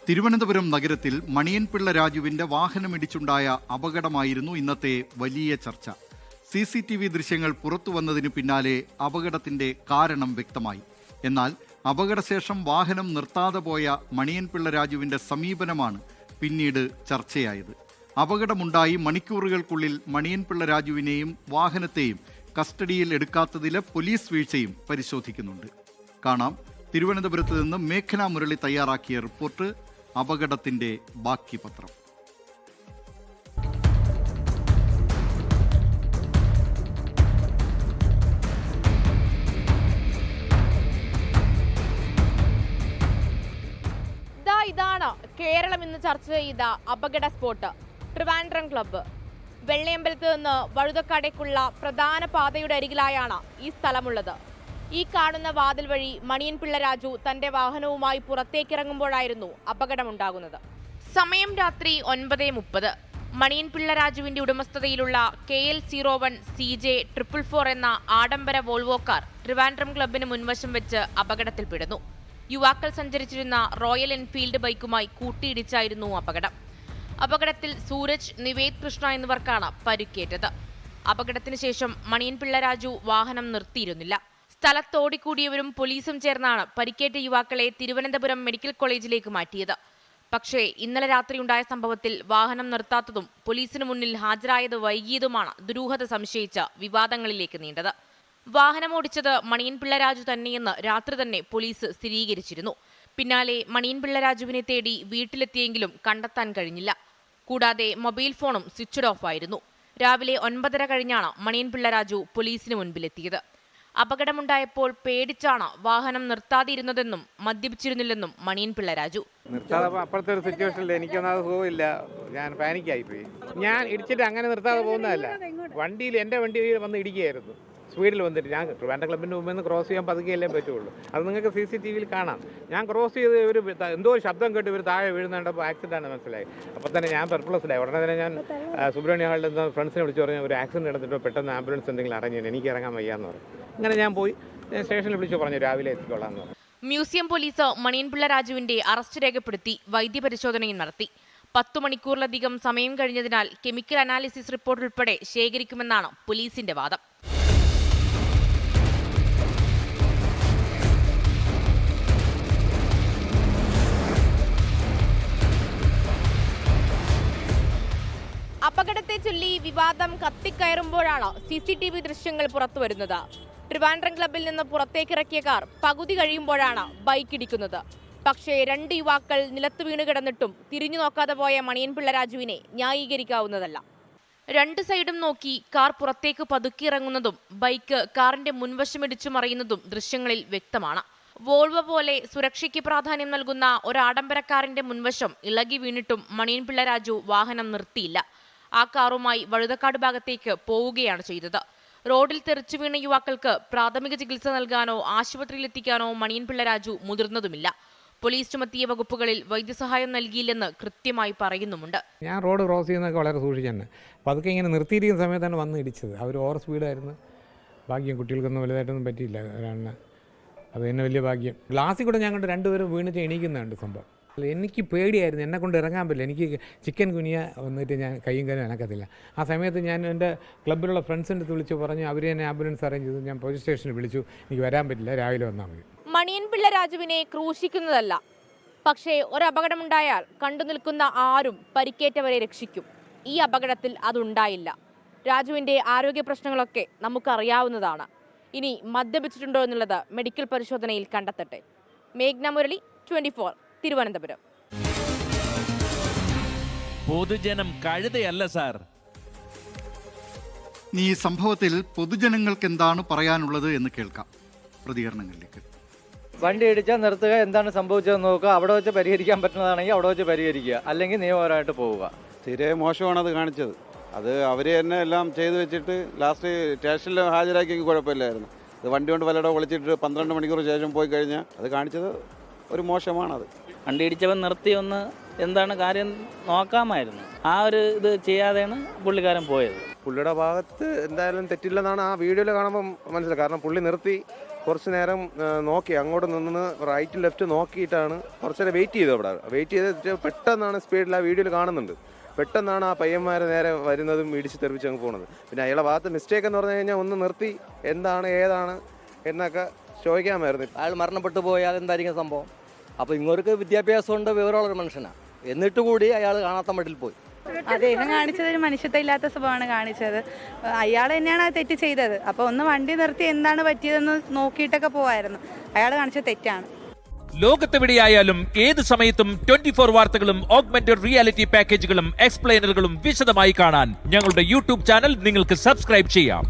തിരുവനന്തപുരം നഗരത്തിൽ മണിയൻപിള്ള രാജുവിന്റെ വാഹനമിടിച്ചുണ്ടായ അപകടമായിരുന്നു ഇന്നത്തെ വലിയ ചർച്ച. CCTV ദൃശ്യങ്ങൾ പുറത്തു വന്നതിനു പിന്നാലെ അപകടത്തിന്റെ കാരണം വ്യക്തമായി. എന്നാൽ അപകടശേഷം വാഹനം നിർത്താതെ പോയ മണിയൻപിള്ള രാജുവിന്റെ സമീപനമാണ് പിന്നീട് ചർച്ചയായത്. അപകടമുണ്ടായി മണിക്കൂറുകൾക്കുള്ളിൽ മണിയൻപിള്ള രാജുവിനെയും വാഹനത്തെയും കസ്റ്റഡിയിൽ എടുക്കാത്തതിലെ പോലീസ് വീഴ്ചയും പരിശോധിക്കുന്നുണ്ട്. കാണാം തിരുവനന്തപുരത്ത് നിന്ന് മേഘന മുരളി തയ്യാറാക്കിയ റിപ്പോർട്ട്. അപകടത്തിന്റെ ബാക്കി പത്രം. ഇതാണ് കേരളം ഇന്ന് ചർച്ച ചെയ്ത അപകട സ്പോട്ട്, ട്രിവാൻഡ്രം ക്ലബ്ബ്. വെള്ളയമ്പലത്ത് നിന്ന് വഴുതക്കാടേക്കുള്ള പ്രധാന പാതയുടെ അരികിലായാണ് ഈ സ്ഥലമുള്ളത്. ഈ കാണുന്ന വാതിൽ വഴി മണിയൻപിള്ള രാജു തന്റെ വാഹനവുമായി പുറത്തേക്കിറങ്ങുമ്പോഴായിരുന്നു അപകടമുണ്ടാകുന്നത്. സമയം രാത്രി 9:30. മണിയൻപിള്ള രാജുവിന്റെ ഉടമസ്ഥതയിലുള്ള KL01 CJ 444 എന്ന ആഡംബര വോൾവോ കാർ ട്രിവാൻഡ്രം ക്ലബിന് മുൻവശം വെച്ച് അപകടത്തിൽപ്പെടുന്നു. യുവാക്കൾ സഞ്ചരിച്ചിരുന്ന റോയൽ എൻഫീൽഡ് ബൈക്കുമായി കൂട്ടിയിടിച്ചായിരുന്നു അപകടത്തിൽ സൂരജ്, നിവേദ് കൃഷ്ണ എന്നിവർക്കാണ് പരിക്കേറ്റത്. അപകടത്തിന് ശേഷം മണിയൻപിള്ള രാജു വാഹനം നിർത്തിയിരുന്നില്ല. സ്ഥലത്തോടിക്കൂടിയവരും പോലീസും ചേർന്നാണ് പരിക്കേറ്റ യുവാക്കളെ തിരുവനന്തപുരം മെഡിക്കൽ കോളേജിലേക്ക് മാറ്റിയത്. പക്ഷേ ഇന്നലെ രാത്രിയുണ്ടായ സംഭവത്തിൽ വാഹനം നിർത്താത്തതും പോലീസിന് മുന്നിൽ ഹാജരായത് വൈകിയതുമാണ് ദുരൂഹത സംശയിച്ച വിവാദങ്ങളിലേക്ക് നീണ്ടത്. വാഹനമോടിച്ചത് മണിയൻപിള്ള രാജു തന്നെയെന്ന് രാത്രി തന്നെ പോലീസ് സ്ഥിരീകരിച്ചിരുന്നു. പിന്നാലെ മണിയൻപിള്ള രാജുവിനെ തേടി വീട്ടിലെത്തിയെങ്കിലും കണ്ടെത്താൻ കഴിഞ്ഞില്ല. കൂടാതെ മൊബൈൽ ഫോണും സ്വിച്ച്ഡ് ഓഫ് ആയിരുന്നു. രാവിലെ 9:30 കഴിഞ്ഞാണ് മണിയൻപിള്ള രാജു പോലീസിന് മുൻപിലെത്തിയത്. അപകടമുണ്ടായപ്പോൾ പേടിച്ചാണ് വാഹനം നിർത്താതിരുന്നതെന്നും മദ്യപിച്ചിരുന്നില്ലെന്നും മണിയൻപിള്ള രാജു. നിർത്താതെ അപ്പുറത്തെ ഒരു സിറ്റുവേഷനിൽ എനിക്കൊന്നും പോവില്ല, ഞാൻ പാനിക്കായിപ്പോയി. ഞാൻ ഇടിച്ചിട്ട് അങ്ങനെ നിർത്താതെ പോകുന്നതല്ല, എൻ്റെ വണ്ടിയിൽ വന്ന് ഇടിക്കുകയായിരുന്നു. സ്പീഡിൽ വന്നിട്ട് ഞാൻ ട്രിവാൻഡ്രം ക്ലബിൻ്റെ മുമ്പിൽ നിന്ന് ക്രോസ് ചെയ്യാൻ പതുക്കെയല്ലേ പറ്റുള്ളൂ. അത് നിങ്ങൾക്ക് CCTVയിൽ കാണാം. ഞാൻ ക്രോസ് ചെയ്ത് ഒരു എന്തോ ശബ്ദം കേട്ട് ഇവർ താഴെ വീഴുന്നുണ്ടപ്പോൾ ആക്സിഡൻ്റ് മനസ്സിലായി. അപ്പോൾ തന്നെ ഞാൻ പെർപ്ലസ്ഡായി. ഉടനെ തന്നെ ഞാൻ സുബ്രഹ്മണ്യ ഹാളിൽ നിന്ന് ഫ്രണ്ട്സിനെ വിളിച്ച് പറഞ്ഞു ഒരു ആക്സിഡൻറ്റ് നടന്നിട്ടോ പെട്ടെന്ന് ആംബുലൻസ് എന്തെങ്കിലും അറേഞ്ച് ചെയ്യണം, എനിക്ക് ഇറങ്ങാൻ വയ്യാന്ന് പറഞ്ഞു. അങ്ങനെ ഞാൻ പോയി സ്റ്റേഷനിൽ വിളിച്ചു പറഞ്ഞു രാവിലെ എത്തിക്കൊള്ളാമെന്ന് പറഞ്ഞു. മ്യൂസിയം പോലീസ് മണിയൻപിള്ള രാജുവിന്റെ അറസ്റ്റ് രേഖപ്പെടുത്തി വൈദ്യപരിശോധനയും നടത്തി. 10 മണിക്കൂറിലധികം സമയം കഴിഞ്ഞതിനാൽ കെമിക്കൽ അനാലിസിസ് റിപ്പോർട്ട് ഉൾപ്പെടെ ശേഖരിക്കുമെന്നാണ് പോലീസിന്റെ വാദം. അപകടത്തെ ചൊല്ലി വിവാദം കത്തിക്കയറുമ്പോഴാണ് CCTV ദൃശ്യങ്ങൾ പുറത്തുവരുന്നത്. ട്രിവാൻഡ്രം ക്ലബിൽ നിന്ന് പുറത്തേക്കിറക്കിയ കാർ പകുതി കഴിയുമ്പോഴാണ് ബൈക്ക് ഇടിക്കുന്നത്. പക്ഷേ 2 യുവാക്കൾ നിലത്ത് വീണ് കിടന്നിട്ടും തിരിഞ്ഞു നോക്കാതെ പോയ മണിയൻപിള്ള രാജുവിനെ ന്യായീകരിക്കാവുന്നതല്ല. 2 സൈഡും നോക്കി കാർ പുറത്തേക്ക് പതുക്കിയിറങ്ങുന്നതും ബൈക്ക് കാറിന്റെ മുൻവശമിടിച്ചു മറിയുന്നതും ദൃശ്യങ്ങളിൽ വ്യക്തമാണ്. വോൾവോ പോലെ സുരക്ഷയ്ക്ക് പ്രാധാന്യം നൽകുന്ന ഒരു ആഡംബരക്കാറിന്റെ മുൻവശം ഇളകി വീണിട്ടും മണിയൻപിള്ള രാജു വാഹനം നിർത്തിയില്ല. ആ കാറുമായി വഴുതക്കാട് ഭാഗത്തേക്ക് പോവുകയാണ് ചെയ്തത്. റോഡിൽ തെറിച്ചു വീണ യുവാക്കൾക്ക് പ്രാഥമിക ചികിത്സ നൽകാനോ ആശുപത്രിയിലെത്തിക്കാനോ മണിയൻപിള്ള രാജു മുതിർന്നതുമില്ല. പോലീസ് ചുമത്തിയ വകുപ്പുകളിൽ വൈദ്യസഹായം നൽകിയില്ലെന്ന് കൃത്യമായി പറയുന്നുമുണ്ട്. ഞാൻ റോഡ് ക്രോസ് ചെയ്യുന്നതൊക്കെ വളരെ സൂക്ഷിച്ചു. പതുക്കെ ഇങ്ങനെ നിർത്തിയിരിക്കുന്ന സമയത്താണ് വന്ന് ഇടിച്ചത്. അവർ ഓവർ സ്പീഡായിരുന്നു. ഭാഗ്യം കുട്ടികൾക്കൊന്നും വലുതായിട്ടൊന്നും പറ്റിയില്ല. അത് തന്നെ വലിയ ഭാഗ്യം. ഗ്ലാസ്സിൽ കൂടെ ഞാൻ കണ്ട് 2 പേരും വീണിട്ട് എണീക്കുന്നുണ്ട് സംഭവം. എനിക്ക് പേടിയായിരുന്നു, എന്നെ കൊണ്ട് ഇറങ്ങാൻ പറ്റില്ല. എനിക്ക് ചിക്കൻ കുനിയ വന്നിട്ട് ഞാൻ കയ്യും കാലും അനക്കത്തില്ല. ആ സമയത്ത് ഞാൻ എൻ്റെ ക്ലബിലുള്ള ഫ്രണ്ട്സിൻ്റെ അടുത്ത് വിളിച്ച് പറഞ്ഞു, അവർ തന്നെ ആംബുലൻസ് അറേഞ്ച് ചെയ്തു. ഞാൻ പോലീസ് സ്റ്റേഷനിൽ വിളിച്ചു, എനിക്ക് വരാൻ പറ്റില്ല, രാവിലെ വന്നാൽ മതി. മണിയൻപിള്ള രാജുവിനെ ക്രൂശിക്കുന്നതല്ല, പക്ഷേ ഒരു അപകടമുണ്ടായാൽ കണ്ടു നിൽക്കുന്ന ആരും പരിക്കേറ്റവരെ രക്ഷിക്കും. ഈ അപകടത്തിൽ അതുണ്ടായില്ല. രാജുവിൻ്റെ ആരോഗ്യ പ്രശ്നങ്ങളൊക്കെ നമുക്കറിയാവുന്നതാണ്. ഇനി മദ്യപിച്ചിട്ടുണ്ടോ എന്നുള്ളത് മെഡിക്കൽ പരിശോധനയിൽ കണ്ടെത്തട്ടെ. മേഘ്ന മുരളി, 24, തിരുവനന്തപുരം. പൊതുജനം കഴുതയല്ല സാർ. ഈ സംഭവത്തിൽ പൊതുജനങ്ങൾക്ക് എന്താണ് പറയാനുള്ളത് എന്ന് കേൾക്കാം. പ്രതികരണങ്ങളിലേക്ക്. വണ്ടി ഇടിച്ചാൽ നിർത്തുക, എന്താണ് സംഭവിച്ചതെന്ന് നോക്കുക, അവിടെ വെച്ച് പരിഹരിക്കാൻ പറ്റുന്നതാണെങ്കിൽ അവിടെ വെച്ച് പരിഹരിക്കുക, അല്ലെങ്കിൽ നിയമപരമായിട്ട് പോവുക. തീരെ മോശമാണ് അത് കാണിച്ചത്. അത് അവർ തന്നെ എല്ലാം ചെയ്തു വെച്ചിട്ട് ലാസ്റ്റ് സ്റ്റേഷനിൽ ഹാജരാക്കിയെങ്കിൽ കുഴപ്പമില്ലായിരുന്നു. ഇത് വണ്ടി കൊണ്ട് വല്ലടോ വിളിച്ചിട്ട് 12 മണിക്കൂർ ശേഷം പോയി കഴിഞ്ഞാൽ അത് കാണിച്ചത് ഒരു മോശമാണത്. വണ്ടി ഇടിച്ചവൻ നിർത്തി ഒന്ന് എന്താണ് കാര്യം നോക്കാമായിരുന്നു. ആ ഒരു ഇത് ചെയ്യാതെയാണ് പുള്ളിക്കാരൻ പോയത്. പുള്ളിയുടെ ഭാഗത്ത് എന്തായാലും തെറ്റില്ലെന്നാണ് ആ വീഡിയോയിൽ കാണുമ്പോൾ മനസ്സിലായത്. കാരണം പുള്ളി നിർത്തി കുറച്ച് നേരം നോക്കി അങ്ങോട്ട് നിന്ന് റൈറ്റ് ലെഫ്റ്റ് നോക്കിയിട്ടാണ് കുറച്ച് നേരം വെയിറ്റ് ചെയ്തു. അവിടെ വെയിറ്റ് ചെയ്തിട്ട് പെട്ടെന്നാണ് സ്പീഡിൽ ആ വീഡിയോയിൽ കാണുന്നുണ്ട്, പെട്ടെന്നാണ് ആ പയ്യന്മാർ നേരെ വരുന്നതും ഇടിച്ച് തെറിപ്പിച്ച് അങ്ങ് പോകുന്നത്. പിന്നെ അയാളുടെ ഭാഗത്ത് മിസ്റ്റേക്ക് എന്ന് പറഞ്ഞു കഴിഞ്ഞാൽ ഒന്ന് നിർത്തി എന്താണ് ഏതാണ് എന്നൊക്കെ ചോദിക്കാമായിരുന്നു. അയാൾ മരണപ്പെട്ടു പോയാൽ എന്തായിരിക്കും സംഭവം? അപ്പോൾ ഇങ്ങോട്ട് വിദ്യാഭ്യാസമുണ്ട്, വിവരമുള്ളൊരു മനുഷ്യനാണ്, എന്നിട്ട് കൂടി അയാൾ കാണാത്ത മട്ടിൽ പോയി. അദ്ദേഹം കാണിച്ചത് ഒരു മനുഷ്യത്വം ഇല്ലാത്ത സ്വഭാവമാണ് കാണിച്ചത്. അയാൾ തന്നെയാണ് ആ തെറ്റ് ചെയ്തത്. അപ്പോൾ ഒന്ന് വണ്ടി നിർത്തി എന്താണ് പറ്റിയതെന്ന് നോക്കിയിട്ടൊക്കെ പോവായിരുന്നു. അയാൾ കാണിച്ചത് തെറ്റാണ്. ലോകത്തെവിടെയായാലും ഏത് സമയത്തും 24 വാർത്തകളും ഓഗ്മെന്റഡ് റിയാലിറ്റി പാക്കേജുകളും എക്സ്പ്ലെയിനറുകളും വിശദമായി കാണാൻ ഞങ്ങളുടെ യൂട്യൂബ് ചാനൽ നിങ്ങൾക്ക് സബ്സ്ക്രൈബ് ചെയ്യാം.